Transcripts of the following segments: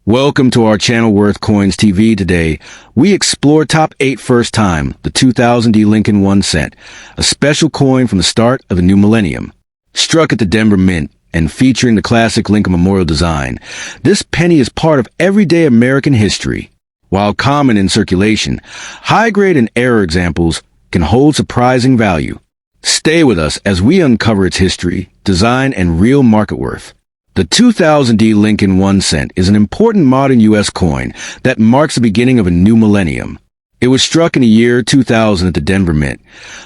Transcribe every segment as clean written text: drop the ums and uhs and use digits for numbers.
Welcome to our channel Worth Coins TV. Today, we explore top 8 first time, the 2000 D Lincoln 1 cent, a special coin from the start of the new millennium. Struck at the Denver Mint and featuring the classic Lincoln Memorial design, this penny is part of everyday American history. While common in circulation, high-grade and error examples can hold surprising value. Stay with us as we uncover its history, design, and real market worth. The 2000 D Lincoln 1 cent is an important modern U.S. coin that marks the beginning of a new millennium. It was struck in the year 2000 at the Denver Mint,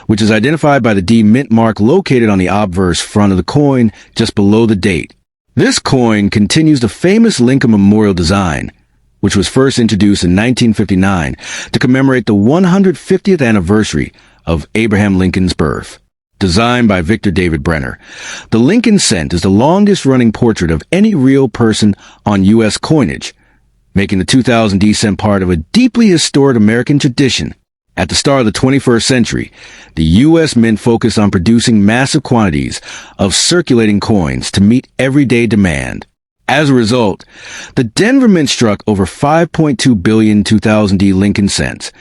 which is identified by the D Mint mark located on the obverse front of the coin just below the date. This coin continues the famous Lincoln Memorial design, which was first introduced in 1959 to commemorate the 150th anniversary of Abraham Lincoln's birth. Designed by Victor David Brenner, the Lincoln cent is the longest-running portrait of any real person on U.S. coinage, making the 2000 D cent part of a deeply historic American tradition. At the start of the 21st century, the U.S. Mint focused on producing massive quantities of circulating coins to meet everyday demand. As a result, the Denver Mint struck over 5.2 billion 2000 D Lincoln cents,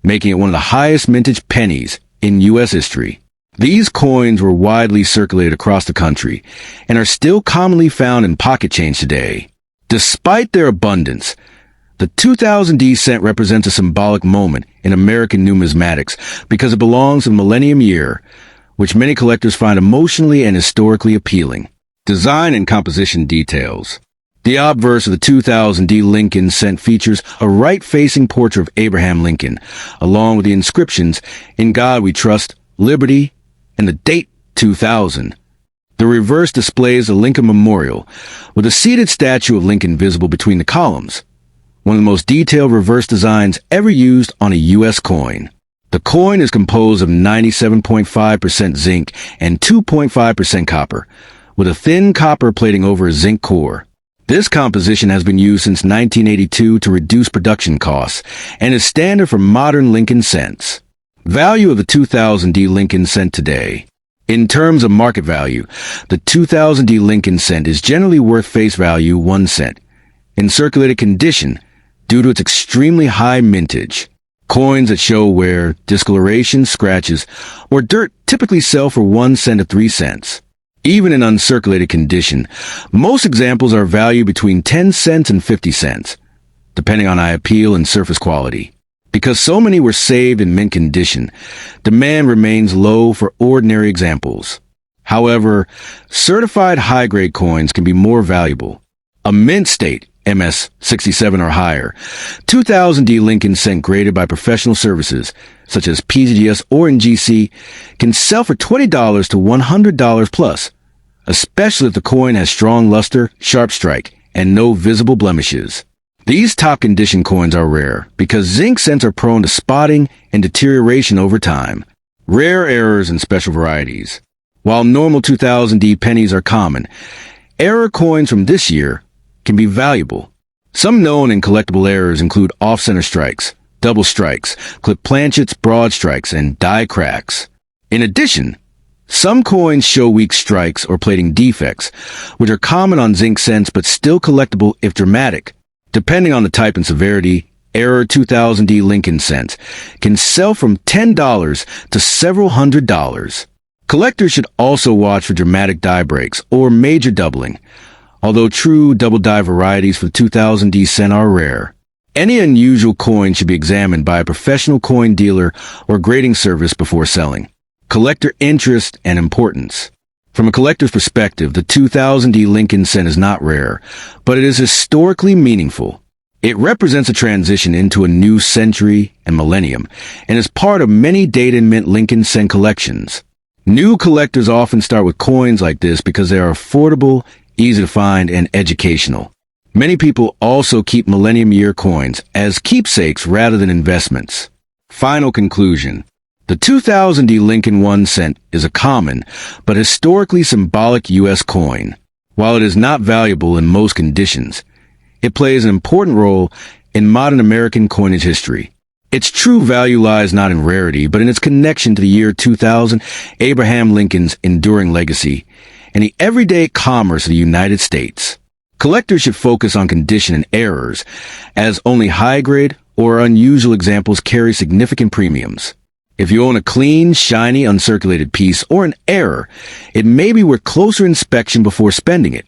making it one of the highest mintage pennies in U.S. history. These coins were widely circulated across the country and are still commonly found in pocket change today. Despite their abundance, the 2000 D cent represents a symbolic moment in American numismatics because it belongs to the millennium year, which many collectors find emotionally and historically appealing. Design and composition details. The obverse of the 2000 D Lincoln cent features a right-facing portrait of Abraham Lincoln, along with the inscriptions, "In God We Trust," "Liberty," and the date 2000. The reverse displays the Lincoln Memorial, with a seated statue of Lincoln visible between the columns, one of the most detailed reverse designs ever used on a U.S. coin. The coin is composed of 97.5% zinc and 2.5% copper, with a thin copper plating over a zinc core. This composition has been used since 1982 to reduce production costs and is standard for modern Lincoln cents. Value of the 2000 D Lincoln cent today. In terms of market value, the 2000 D Lincoln cent is generally worth face value 1 cent in circulated condition due to its extremely high mintage. Coins that show wear, discoloration, scratches, or dirt typically sell for 1 cent to 3 cents. Even in uncirculated condition, most examples are valued between 10 cents and 50 cents, depending on eye appeal and surface quality. Because so many were saved in mint condition, demand remains low for ordinary examples. However, certified high-grade coins can be more valuable. A mint state, MS 67 or higher, 2000 D Lincoln cent graded by professional services, such as PGS or NGC, can sell for $20 to $100 plus, especially if the coin has strong luster, sharp strike, and no visible blemishes. These top-condition coins are rare because zinc cents are prone to spotting and deterioration over time. Rare errors and special varieties. While normal 2000 D pennies are common, error coins from this year can be valuable. Some known and collectible errors include off-center strikes, double strikes, clip planchets, broad strikes, and die cracks. In addition, some coins show weak strikes or plating defects, which are common on zinc cents but still collectible if dramatic. Depending on the type and severity, error 2000 D Lincoln cents can sell from $10 to several $100s. Collectors should also watch for dramatic die breaks or major doubling, although true double die varieties for the 2000 D cent are rare. Any unusual coin should be examined by a professional coin dealer or grading service before selling. Collector interest and importance. From a collector's perspective, the 2000 D Lincoln cent is not rare, but it is historically meaningful. It represents a transition into a new century and millennium, and is part of many dated mint Lincoln cent collections. New collectors often start with coins like this because they are affordable, easy to find, and educational. Many people also keep millennium year coins as keepsakes rather than investments. Final conclusion. The 2000 D Lincoln 1 cent is a common, but historically symbolic U.S. coin. While it is not valuable in most conditions, it plays an important role in modern American coinage history. Its true value lies not in rarity, but in its connection to the year 2000, Abraham Lincoln's enduring legacy, and the everyday commerce of the United States. Collectors should focus on condition and errors, as only high-grade or unusual examples carry significant premiums. If you own a clean, shiny, uncirculated piece or an error, it may be worth closer inspection before spending it.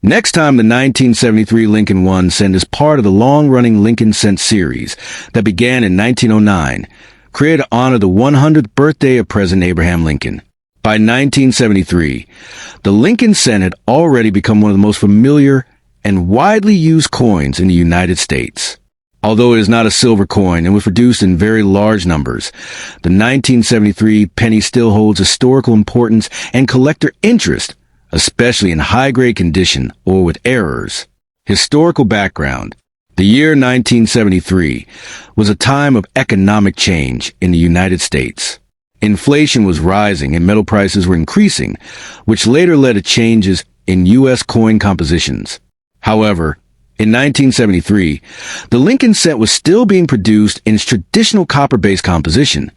Next time, the 1973 Lincoln 1 cent is part of the long-running Lincoln cent series that began in 1909, created to honor the 100th birthday of President Abraham Lincoln. By 1973, the Lincoln cent had already become one of the most familiar and widely used coins in the United States. Although it is not a silver coin and was produced in very large numbers, the 1973 penny still holds historical importance and collector interest, especially in high-grade condition or with errors. Historical background. The year 1973 was a time of economic change in the United States. Inflation was rising and metal prices were increasing, which later led to changes in U.S. coin compositions. However, in 1973, the Lincoln cent was still being produced in its traditional copper-based composition,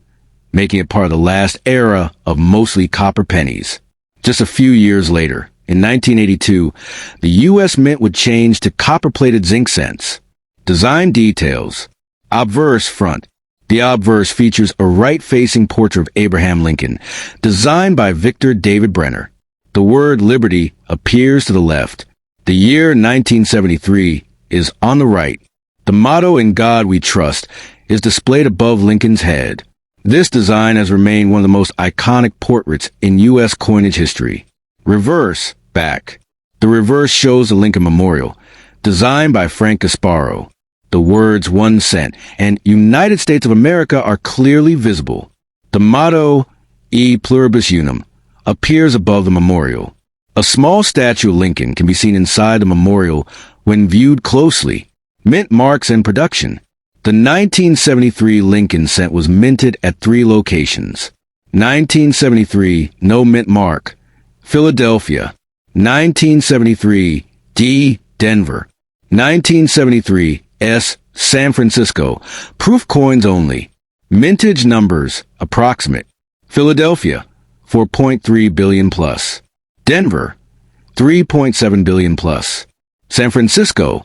making it part of the last era of mostly copper pennies. Just a few years later, in 1982, the U.S. Mint would change to copper-plated zinc cents. Design details. Obverse front. The obverse features a right-facing portrait of Abraham Lincoln, designed by Victor David Brenner. The word liberty appears to the left. The year 1973 is on the right. The motto "In God We Trust" is displayed above Lincoln's head. This design has remained one of the most iconic portraits in U.S. coinage history. Reverse back. The reverse shows the Lincoln Memorial, designed by Frank Gasparo. The words 1 cent and United States of America are clearly visible. The motto E pluribus unum appears above the memorial. A small statue of Lincoln can be seen inside the memorial when viewed closely. Mint marks and production. The 1973 Lincoln cent was minted at 3 locations. 1973, no mint mark. Philadelphia. 1973, D, Denver. 1973, S, San Francisco. Proof coins only. Mintage numbers, approximate. Philadelphia, 4.3 billion plus. Denver, 3.7 billion plus. San Francisco,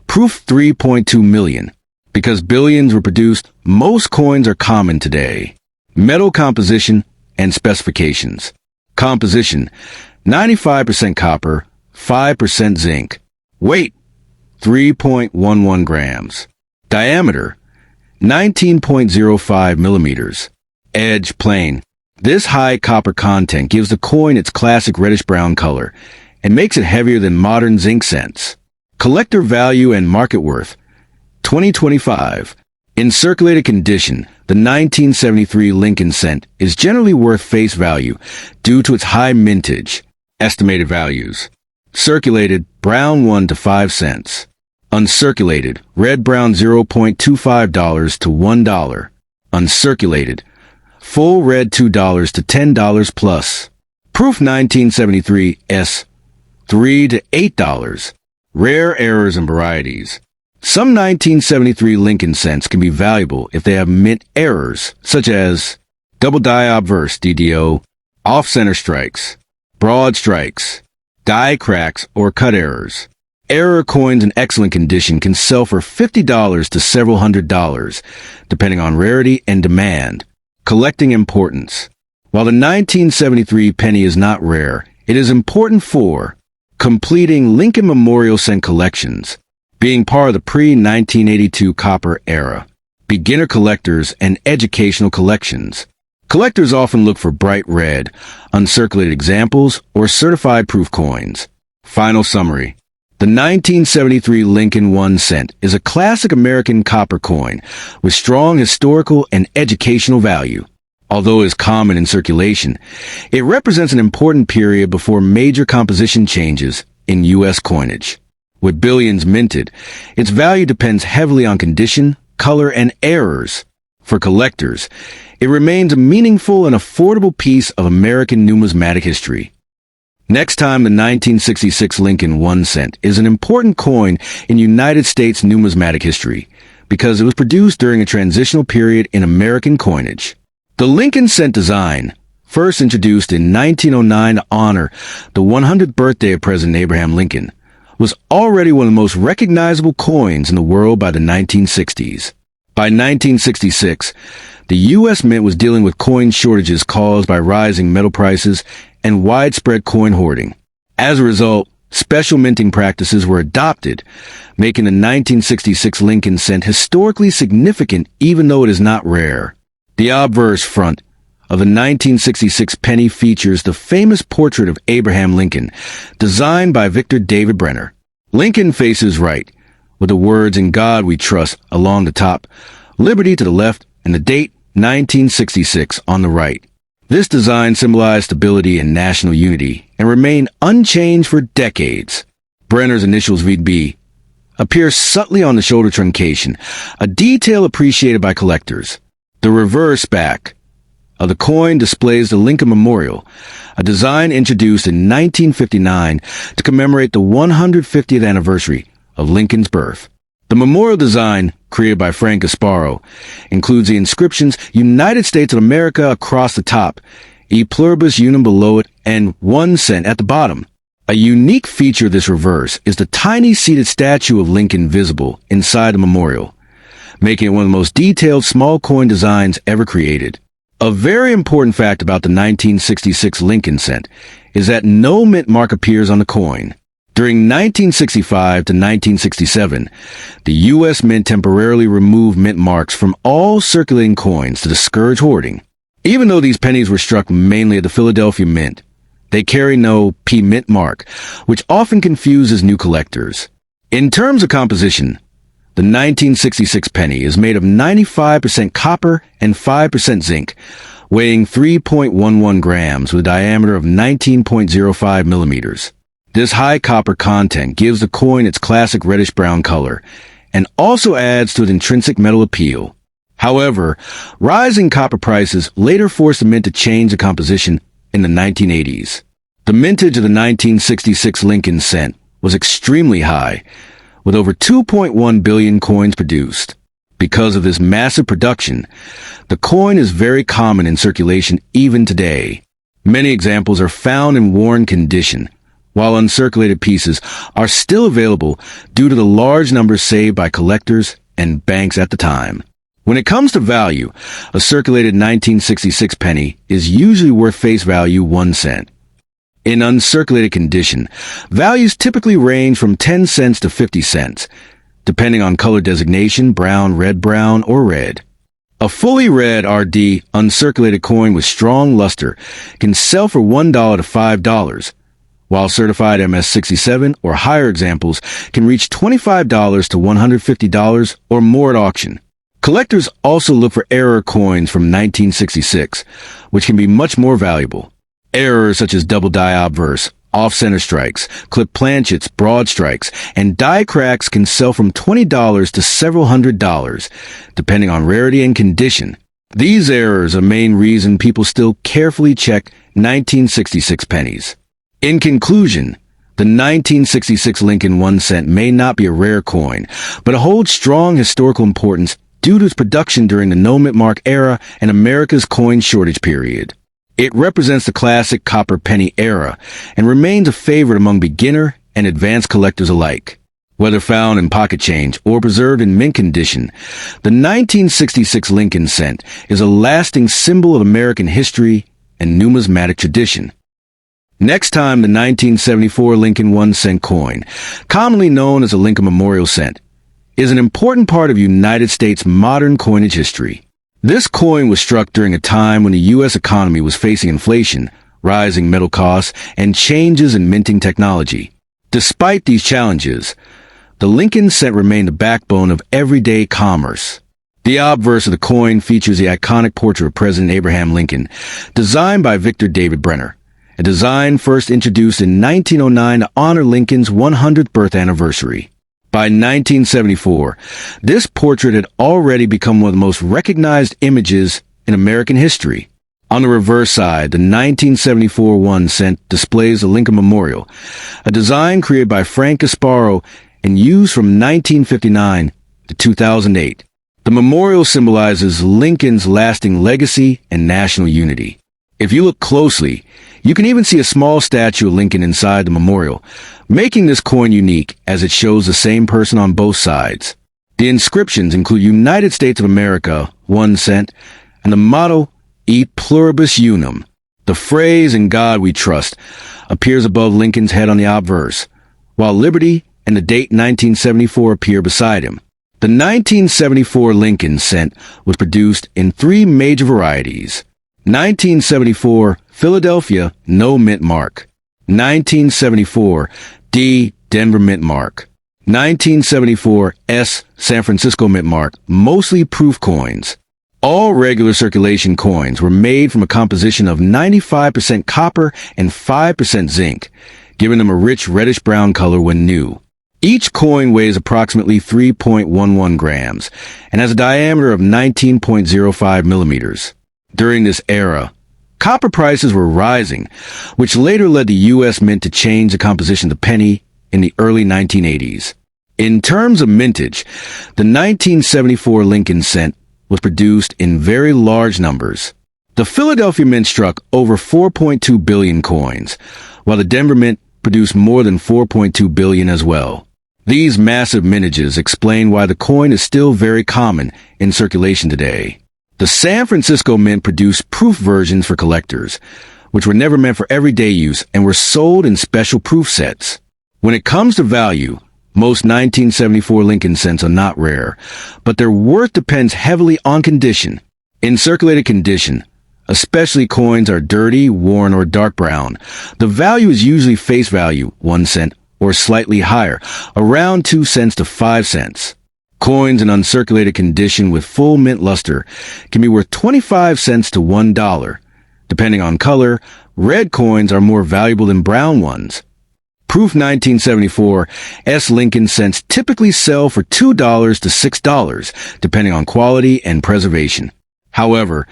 proof 3.2 million. Because billions were produced, most coins are common today. Metal composition and specifications. Composition, 95% copper, 5% zinc. Weight, 3.11 grams. Diameter, 19.05 millimeters. Edge plain. This high copper content gives the coin its classic reddish-brown color and makes it heavier than modern zinc cents. Collector value and market worth. 2025. In circulated condition, the 1973 Lincoln cent is generally worth face value due to its high mintage. Estimated values. Circulated, brown 1 to 5 cents. Uncirculated, red-brown $0.25 to $1. Uncirculated, full red $2 to $10 plus. Proof 1973 S, $3 to $8. Rare errors and varieties. Some 1973 Lincoln cents can be valuable if they have mint errors, such as double die obverse DDO, off-center strikes, broad strikes, die cracks or cut errors. Error coins in excellent condition can sell for $50 to several $100s, depending on rarity and demand. Collecting importance. While the 1973 penny is not rare, it is important for completing Lincoln Memorial cent collections, being part of the pre-1982 copper era, beginner collectors, and educational collections. Collectors often look for bright red, uncirculated examples, or certified proof coins. Final summary. The 1973 Lincoln 1 cent is a classic American copper coin with strong historical and educational value. Although it is common in circulation, it represents an important period before major composition changes in U.S. coinage. With billions minted, its value depends heavily on condition, color, and errors. For collectors, it remains a meaningful and affordable piece of American numismatic history. Next time, the 1966 Lincoln 1 cent is an important coin in United States numismatic history because it was produced during a transitional period in American coinage. The Lincoln cent design, first introduced in 1909 to honor the 100th birthday of President Abraham Lincoln, was already one of the most recognizable coins in the world by the 1960s. By 1966, the U.S. Mint was dealing with coin shortages caused by rising metal prices and widespread coin hoarding. As a result, special minting practices were adopted, making the 1966 Lincoln cent historically significant even though it is not rare. The obverse front of the 1966 penny features the famous portrait of Abraham Lincoln, designed by Victor David Brenner. Lincoln faces right, with the words "In God We Trust" along the top, liberty to the left, and the date 1966 on the right. This design symbolized stability and national unity and remained unchanged for decades. Brenner's initials VB appear subtly on the shoulder truncation, a detail appreciated by collectors. The reverse back of the coin displays the Lincoln Memorial, a design introduced in 1959 to commemorate the 150th anniversary of Lincoln's birth. The memorial design, created by Frank Gasparo, includes the inscriptions "United States of America" across the top, "E Pluribus Unum" below it, and 1 cent at the bottom. A unique feature of this reverse is the tiny seated statue of Lincoln visible inside the memorial, making it one of the most detailed small coin designs ever created. A very important fact about the 1966 Lincoln cent is that no mint mark appears on the coin. During 1965 to 1967, the U.S. Mint temporarily removed mint marks from all circulating coins to discourage hoarding. Even though these pennies were struck mainly at the Philadelphia Mint, they carry no P mint mark, which often confuses new collectors. In terms of composition, the 1966 penny is made of 95% copper and 5% zinc, weighing 3.11 grams with a diameter of 19.05 millimeters. This high copper content gives the coin its classic reddish-brown color and also adds to its intrinsic metal appeal. However, rising copper prices later forced the mint to change the composition in the 1980s. The mintage of the 1966 Lincoln cent was extremely high, with over 2.1 billion coins produced. Because of this massive production, the coin is very common in circulation even today. Many examples are found in worn condition, while uncirculated pieces are still available due to the large numbers saved by collectors and banks at the time. When it comes to value, a circulated 1966 penny is usually worth face value 1 cent. In uncirculated condition, values typically range from 10 cents to 50 cents, depending on color designation, brown, red-brown, or red. A fully red RD uncirculated coin with strong luster can sell for $1 to $5, while certified MS-67 or higher examples can reach $25 to $150 or more at auction. Collectors also look for error coins from 1966, which can be much more valuable. Errors such as double die obverse, off-center strikes, clip planchets, broad strikes, and die cracks can sell from $20 to several $100s, depending on rarity and condition. These errors are the main reason people still carefully check 1966 pennies. In conclusion, the 1966 Lincoln 1 cent may not be a rare coin, but it holds strong historical importance due to its production during the no mint mark era and America's coin shortage period. It represents the classic copper penny era and remains a favorite among beginner and advanced collectors alike. Whether found in pocket change or preserved in mint condition, the 1966 Lincoln cent is a lasting symbol of American history and numismatic tradition. Next time, the 1974 Lincoln 1 cent coin, commonly known as the Lincoln Memorial cent, is an important part of United States modern coinage history. This coin was struck during a time when the U.S. economy was facing inflation, rising metal costs, and changes in minting technology. Despite these challenges, the Lincoln cent remained the backbone of everyday commerce. The obverse of the coin features the iconic portrait of President Abraham Lincoln, designed by Victor David Brenner, a design first introduced in 1909 to honor Lincoln's 100th birth anniversary. By 1974, this portrait had already become one of the most recognized images in American history. On the reverse side, the 1974 1 cent displays the Lincoln Memorial, a design created by Frank Gasparo and used from 1959 to 2008. The memorial symbolizes Lincoln's lasting legacy and national unity. If you look closely, You can even see a small statue of Lincoln inside the memorial, making this coin unique as it shows the same person on both sides. The inscriptions include United States of America, 1 cent, and the motto, E pluribus unum. The phrase, "In God we trust," appears above Lincoln's head on the obverse, while liberty and the date 1974 appear beside him. The 1974 Lincoln cent was produced in 3 major varieties. 1974 Philadelphia, no mint mark. 1974 D, Denver mint mark. 1974 S, San Francisco mint mark, mostly proof coins. All regular circulation coins were made from a composition of 95% copper and 5% zinc, giving them a rich reddish-brown color when new. Each coin weighs approximately 3.11 grams and has a diameter of 19.05 millimeters. During this era, copper prices were rising, which later led the U.S. Mint to change the composition of the penny in the early 1980s. In terms of mintage, the 1974 Lincoln cent was produced in very large numbers. The Philadelphia Mint struck over 4.2 billion coins, while the Denver Mint produced more than 4.2 billion as well. These massive mintages explain why the coin is still very common in circulation today. The San Francisco Mint produced proof versions for collectors, which were never meant for everyday use and were sold in special proof sets. When it comes to value, most 1974 Lincoln cents are not rare, but their worth depends heavily on condition. In circulated condition, especially coins are dirty, worn, or dark brown, the value is usually face value, 1 cent, or slightly higher, around 2 cents to 5 cents. Coins in uncirculated condition with full mint luster can be worth 25 cents to $1. Depending on color, red coins are more valuable than brown ones. Proof 1974 S Lincoln cents typically sell for $2 to $6, depending on quality and preservation. However,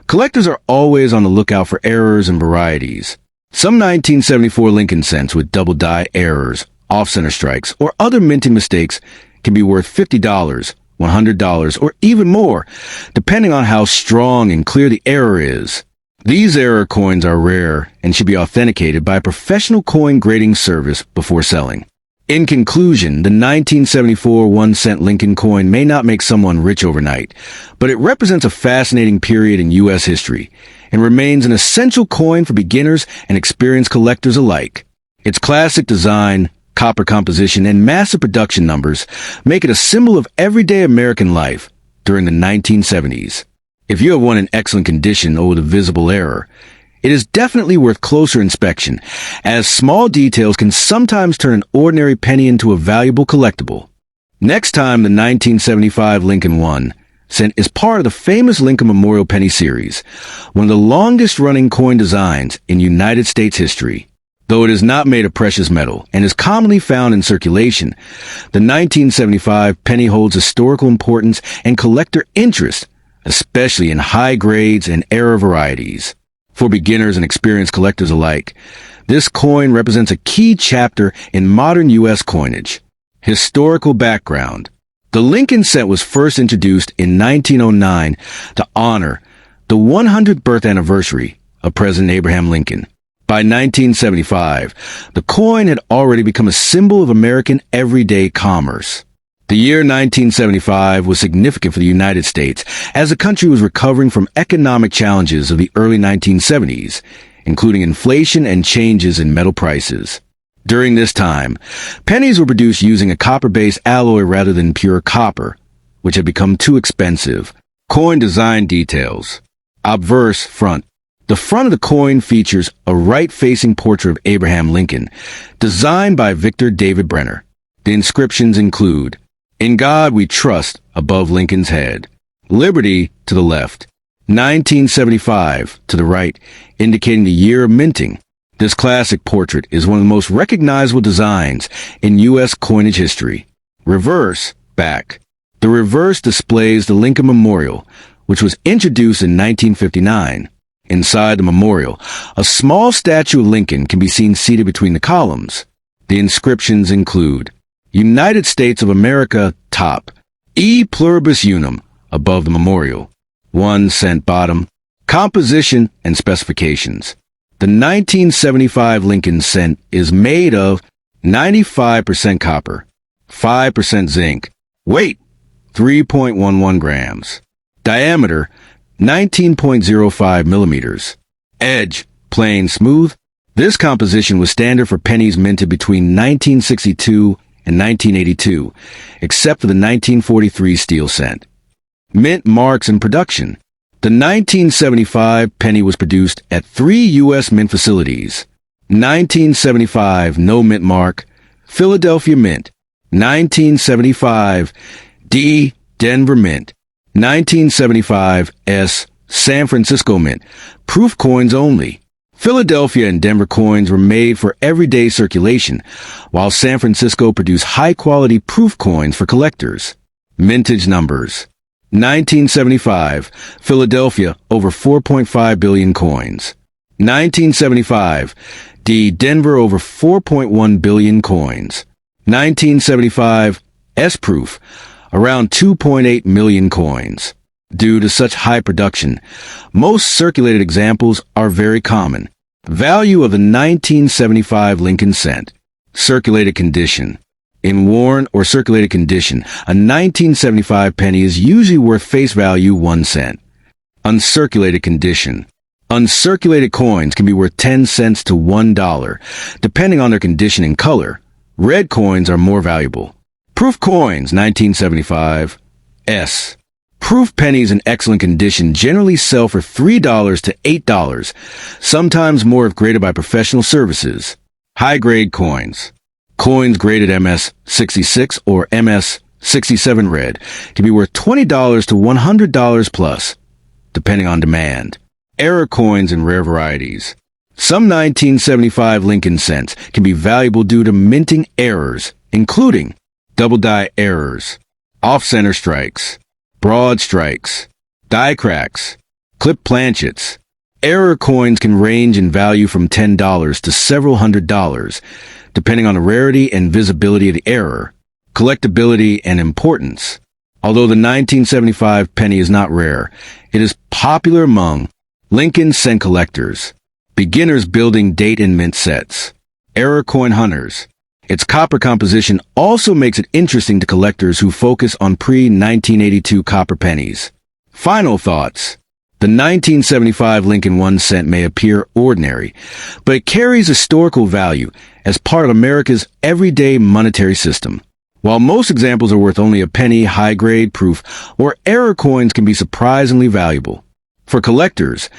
collectors are always on the lookout for errors and varieties. Some 1974 Lincoln cents with double die errors, off-center strikes, or other minting mistakes can be worth $50, $100, or even more, depending on how strong and clear the error is. These error coins are rare and should be authenticated by a professional coin grading service before selling. In conclusion, the 1974 1-cent Lincoln coin may not make someone rich overnight, but it represents a fascinating period in U.S. history and remains an essential coin for beginners and experienced collectors alike. Its classic design, copper composition, and massive production numbers make it a symbol of everyday American life during the 1970s. If you have one in excellent condition or with a visible error, it is definitely worth closer inspection, as small details can sometimes turn an ordinary penny into a valuable collectible. Next time, the 1975 Lincoln 1 cent is part of the famous Lincoln Memorial Penny Series, one of the longest-running coin designs in United States history. Though it is not made of precious metal and is commonly found in circulation, the 1975 penny holds historical importance and collector interest, especially in high grades and error varieties. For beginners and experienced collectors alike, this coin represents a key chapter in modern U.S. coinage. Historical background. The Lincoln cent was first introduced in 1909 to honor the 100th birth anniversary of President Abraham Lincoln. By 1975, the coin had already become a symbol of American everyday commerce. The year 1975 was significant for the United States as the country was recovering from economic challenges of the early 1970s, including inflation and changes in metal prices. During this time, pennies were produced using a copper-based alloy rather than pure copper, which had become too expensive. Coin design details. Obverse front. The front of the coin features a right-facing portrait of Abraham Lincoln, designed by Victor David Brenner. The inscriptions include, "In God we trust," above Lincoln's head. "Liberty," to the left. 1975, to the right, indicating the year of minting. This classic portrait is one of the most recognizable designs in U.S. coinage history. Reverse, back. The reverse displays the Lincoln Memorial, which was introduced in 1959. Inside the memorial, a small statue of Lincoln can be seen seated between the columns. The inscriptions include, United States of America, top. E pluribus unum, above the memorial. 1 cent bottom. Composition and specifications. The The 1975 Lincoln cent is made of 95% copper, 5% zinc. Weight, 3.11 grams. Diameter, 19.05 millimeters. Edge, plain smooth. This composition was standard for pennies minted between 1962 and 1982, except for the 1943 steel cent. Mint marks and production. The 1975 penny was produced at 3 U.S. mint facilities. 1975 no mint mark, Philadelphia Mint. 1975 D, Denver Mint. 1975 S, San Francisco Mint. Proof coins only. Philadelphia and Denver coins were made for everyday circulation, while San Francisco produced high-quality proof coins for collectors. Mintage numbers. 1975, Philadelphia, over 4.5 billion coins. 1975, D, Denver, over 4.1 billion coins. 1975, S-proof, around 2.8 million coins. Due to such high production, most circulated examples are very common. Value of the 1975 Lincoln cent. Circulated condition. In worn or circulated condition, a 1975 penny is usually worth face value 1 cent. Uncirculated condition. Uncirculated coins can be worth 10 cents to $1, depending on their condition and color. Red coins are more valuable. Proof coins, 1975. S. Proof pennies in excellent condition generally sell for $3 to $8, sometimes more if graded by professional services. High-grade coins. Coins graded MS-66 or MS-67 red can be worth $20 to $100 plus, depending on demand. Error coins in rare varieties. Some 1975 Lincoln cents can be valuable due to minting errors, including double die errors, off-center strikes, broad strikes, die cracks, clip planchets. Error coins can range in value from $10 to several $100s, depending on the rarity and visibility of the error, collectability, and importance. Although the 1975 penny is not rare, it is popular among Lincoln cent collectors, beginners building date and mint sets, error coin hunters. Its copper composition also makes it interesting to collectors who focus on pre-1982 copper pennies. Final thoughts. The 1975 Lincoln 1 cent may appear ordinary, but it carries historical value as part of America's everyday monetary system. While most examples are worth only a penny, high-grade proof, or error coins can be surprisingly valuable. For collectors,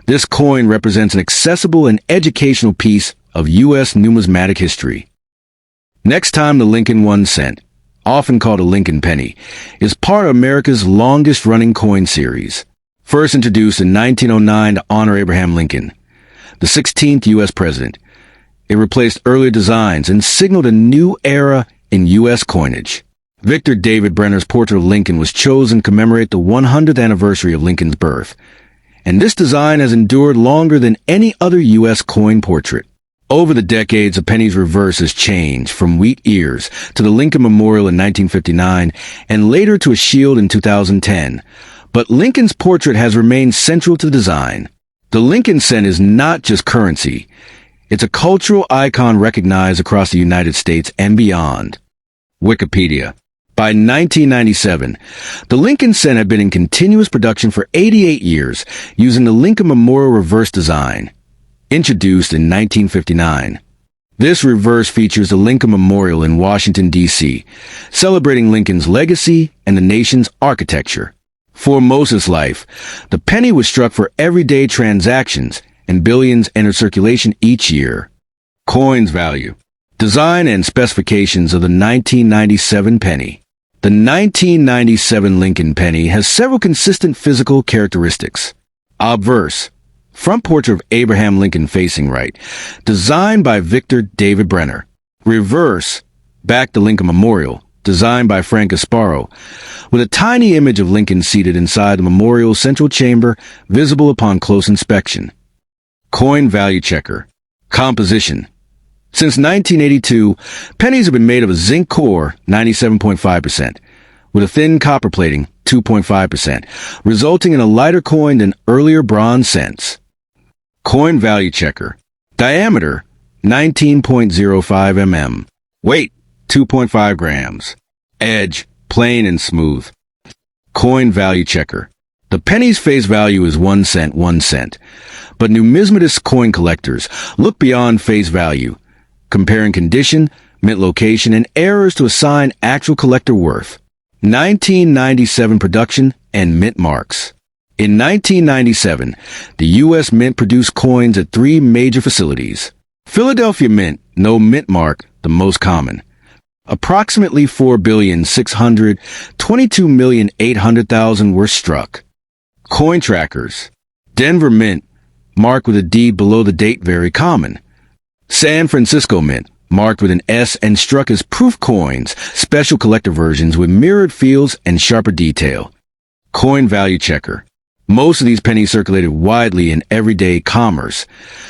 this coin represents an accessible and educational piece of U.S. numismatic history. Next time, the Lincoln 1 cent, often called a Lincoln penny, is part of America's longest-running coin series. First introduced in 1909 to honor Abraham Lincoln, the 16th U.S. president, it replaced earlier designs and signaled a new era in U.S. coinage. Victor David Brenner's portrait of Lincoln was chosen to commemorate the 100th anniversary of Lincoln's birth, and this design has endured longer than any other U.S. coin portrait. Over the decades, a penny's reverse has changed from wheat ears to the Lincoln Memorial in 1959 and later to a shield in 2010. But Lincoln's portrait has remained central to the design. The Lincoln cent is not just currency. It's a cultural icon recognized across the United States and beyond. Wikipedia. By 1997, the Lincoln cent had been in continuous production for 88 years using the Lincoln Memorial reverse design. Introduced in 1959. This reverse features the Lincoln Memorial in Washington, D.C., celebrating Lincoln's legacy and the nation's architecture. For most of its life, the penny was struck for everyday transactions, and billions entered circulation each year. Coins value. Design and specifications of the 1997 penny. The 1997 Lincoln penny has several consistent physical characteristics. Obverse. Front portrait of Abraham Lincoln facing right, designed by Victor David Brenner. Reverse. Back to Lincoln Memorial, designed by Frank Gasparo, with a tiny image of Lincoln seated inside the memorial's central chamber, visible upon close inspection. Coin value checker. Composition. Since 1982, pennies have been made of a zinc core, 97.5%, with a thin copper plating, 2.5%, resulting in a lighter coin than earlier bronze cents. Coin value checker. Diameter, 19.05 mm. Weight, 2.5 grams. Edge, plain and smooth. Coin value checker. The penny's face value is 1 cent, 1 cent. But numismatist coin collectors look beyond face value, comparing condition, mint location, and errors to assign actual collector worth. 1997 production and mint marks. In 1997, the U.S. Mint produced coins at 3 major facilities. Philadelphia Mint, no mint mark, the most common. Approximately 4,622,800,000 were struck. Coin trackers. Denver Mint, marked with a D below the date, very common. San Francisco Mint, marked with an S and struck as proof coins, special collector versions with mirrored fields and sharper detail. Coin value checker. Most of these pennies circulated widely in everyday commerce,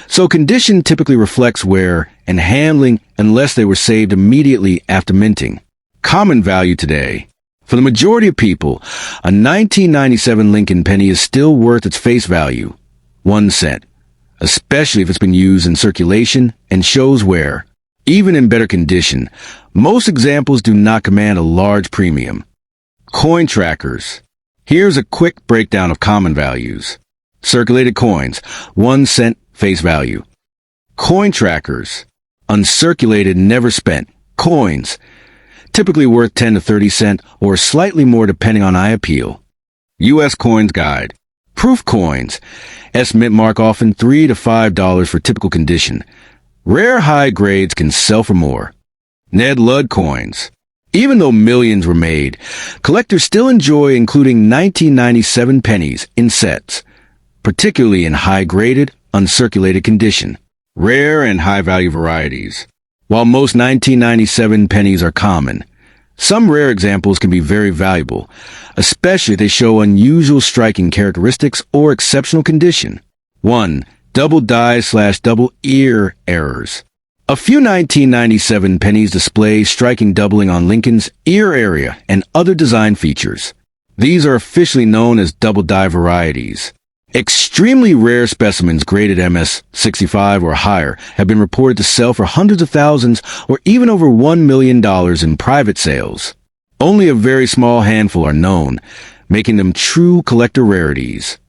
so condition typically reflects wear and handling unless they were saved immediately after minting. Common value today. For the majority of people, a 1997 Lincoln penny is still worth its face value, 1 cent, especially if it's been used in circulation and shows wear. Even in better condition, most examples do not command a large premium. Coin trackers. Here's a quick breakdown of common values. Circulated coins, 1 cent face value. Coin trackers. Uncirculated, never spent coins, typically worth 10 to 30 cents or slightly more depending on eye appeal. U.S. Coins Guide. Proof coins. Mint mark often $3 to $5 for typical condition. Rare high grades can sell for more. Ned Ludd coins. Even though millions were made, collectors still enjoy including 1997 pennies in sets, particularly in high-graded, uncirculated condition. Rare and high-value varieties. While most 1997 pennies are common, some rare examples can be very valuable, especially if they show unusual striking characteristics or exceptional condition. 1. Double die/double ear errors. A few 1997 pennies display striking doubling on Lincoln's ear area and other design features. These are officially known as double die varieties. Extremely rare specimens graded MS-65 or higher have been reported to sell for hundreds of thousands or even over $1 million in private sales. Only a very small handful are known, making them true collector rarities.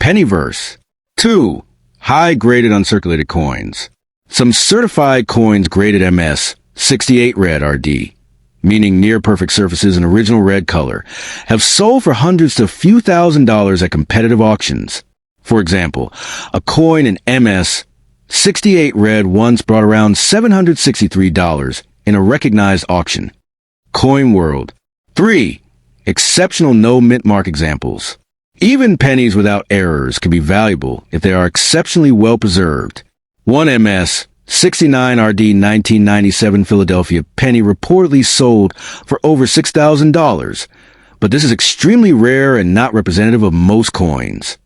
Pennyverse. 2. High-graded uncirculated coins. Some certified coins graded MS-68 red RD, meaning near-perfect surfaces and original red color, have sold for hundreds to a few $1,000s at competitive auctions. For example, a coin in MS-68 red once brought around $763 in a recognized auction. Coin World. 3. Exceptional no-mint mark examples. Even pennies without errors can be valuable if they are exceptionally well-preserved. One MS-69 RD 1997 Philadelphia penny reportedly sold for over $6,000, but this is extremely rare and not representative of most coins.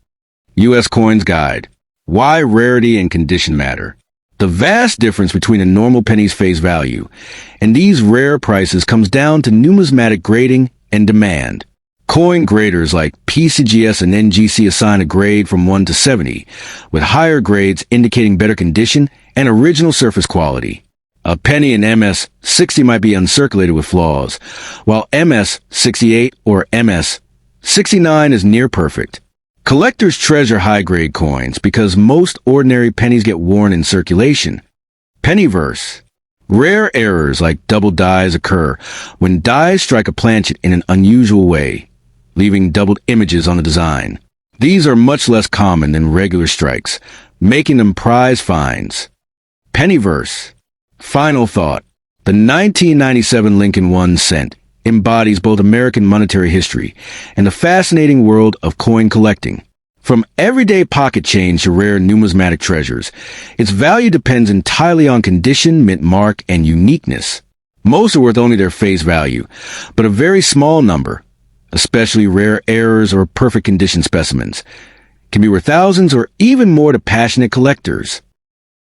U.S. Coins Guide. Why rarity and condition matter. The vast difference between a normal penny's face value and these rare prices comes down to numismatic grading and demand. Coin graders like PCGS and NGC assign a grade from 1 to 70, with higher grades indicating better condition and original surface quality. A penny in MS-60 might be uncirculated with flaws, while MS-68 or MS-69 is near perfect. Collectors treasure high-grade coins because most ordinary pennies get worn in circulation. Pennyverse. Rare errors like double dies occur when dies strike a planchet in an unusual way, leaving doubled images on the design. These are much less common than regular strikes, making them prize finds. Pennyverse. Final thought. The 1997 Lincoln 1 cent embodies both American monetary history and the fascinating world of coin collecting. From everyday pocket change to rare numismatic treasures, its value depends entirely on condition, mint mark, and uniqueness. Most are worth only their face value, but a very small number, especially rare errors or perfect condition specimens, can be worth thousands or even more to passionate collectors.